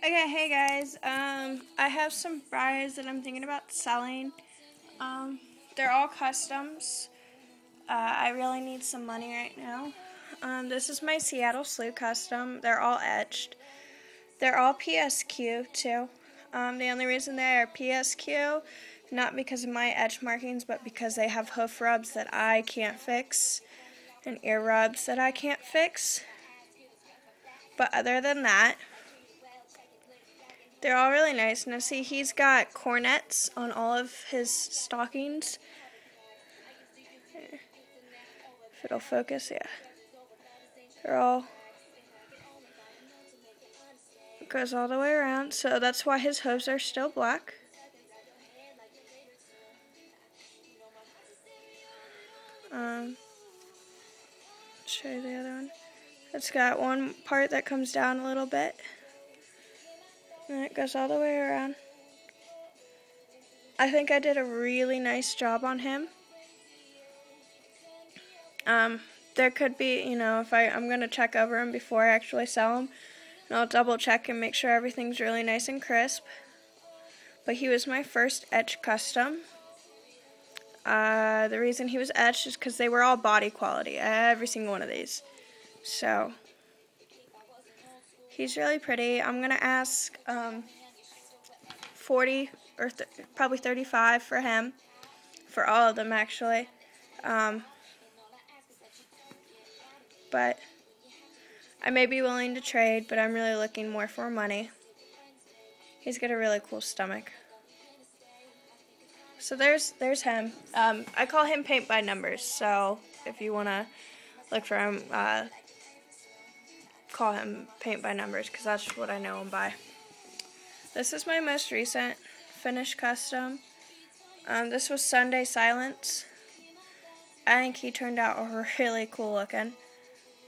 Okay, hey guys. I have some Breyers that I'm thinking about selling. They're all customs. I really need some money right now. This is my Seattle Slew custom. They're all etched. They're all PSQ too. The only reason they are PSQ, not because of my etch markings, but because they have hoof rubs that I can't fix and ear rubs that I can't fix. But other than that, they're all really nice. Now see, he's got cornets on all of his stockings. If it'll focus, yeah. They're all, it goes all the way around. So that's why his hooves are still black. Show you the other one. It's got one part that comes down a little bit. And it goes all the way around. I think I did a really nice job on him. There could be, if I'm going to check over him before I actually sell him. And I'll double check and make sure everything's really nice and crisp. But he was my first etch custom. The reason he was etched is because they were all body quality. Every single one of these. So, he's really pretty. I'm going to ask 40 or probably 35 for him. For all of them, actually. But I may be willing to trade, but I'm really looking more for money. He's got a really cool stomach. So there's him. I call him paint by numbers, so if you want to look for him, call him paint by numbers, because that's what I know him by. This is my most recent finished custom. This was Sunday Silence. I think he turned out really cool looking.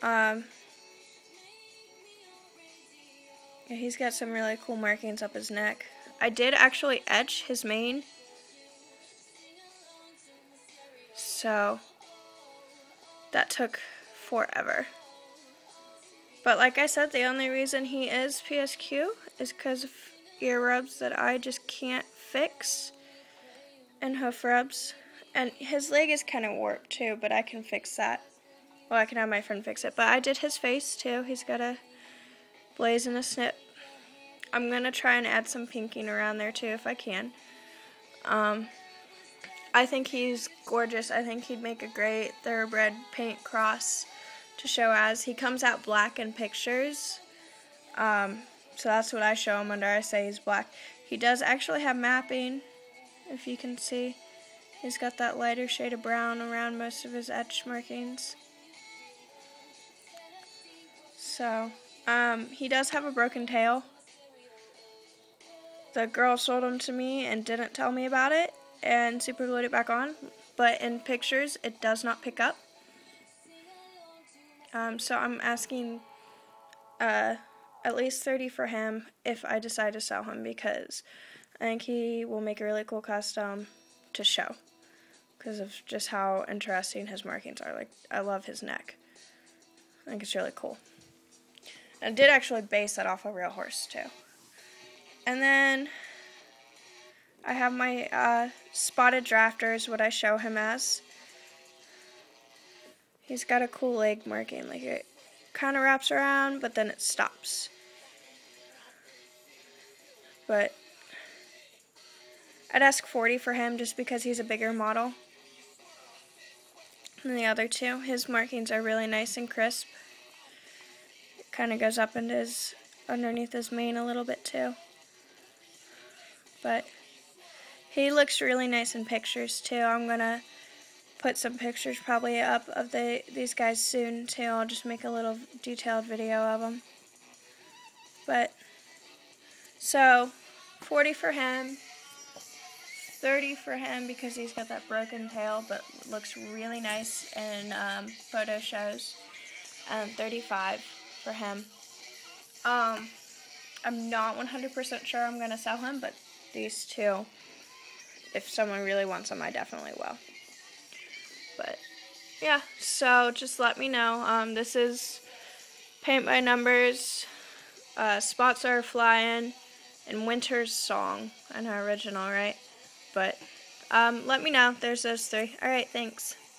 Yeah, he's got some really cool markings up his neck. I did actually etch his mane. So, that took forever. But like I said, the only reason he is PSQ is because of ear rubs that I just can't fix. And hoof rubs. And his leg is kind of warped too, but I can fix that. Well, I can have my friend fix it. But I did his face too. He's got a blaze and a snip. I'm going to try and add some pinking around there too if I can. I think he's gorgeous. I think he'd make a great thoroughbred paint cross to show as. He comes out black in pictures. So that's what I show him under. I say he's black. He does actually have mapping, if you can see. He's got that lighter shade of brown around most of his etch markings. So, he does have a broken tail. The girl sold him to me and didn't tell me about it and super glued it back on, but in pictures it does not pick up. So I'm asking at least 30 for him if I decide to sell him, because I think he will make a really cool custom to show because of just how interesting his markings are. Like, I love his neck. I think it's really cool. I did actually base that off a real horse too. And then I have my spotted drafters, what I show him as. He's got a cool leg marking, like it kind of wraps around, but then it stops. But I'd ask 40 for him just because he's a bigger model than the other two. His markings are really nice and crisp. It kind of goes up into underneath his mane a little bit too. But he looks really nice in pictures too. I'm gonna put some pictures probably up of these guys soon too. I'll just make a little detailed video of them. But so 40 for him, 30 for him because he's got that broken tail but looks really nice in photo shows, and 35 for him. I'm not 100% sure I'm gonna sell him, but these two, if someone really wants them, I definitely will. But yeah, so just let me know. This is paint by numbers. Spots Are Flying, and Winter's Song. I know original, right? But let me know. There's those three. Alright, thanks.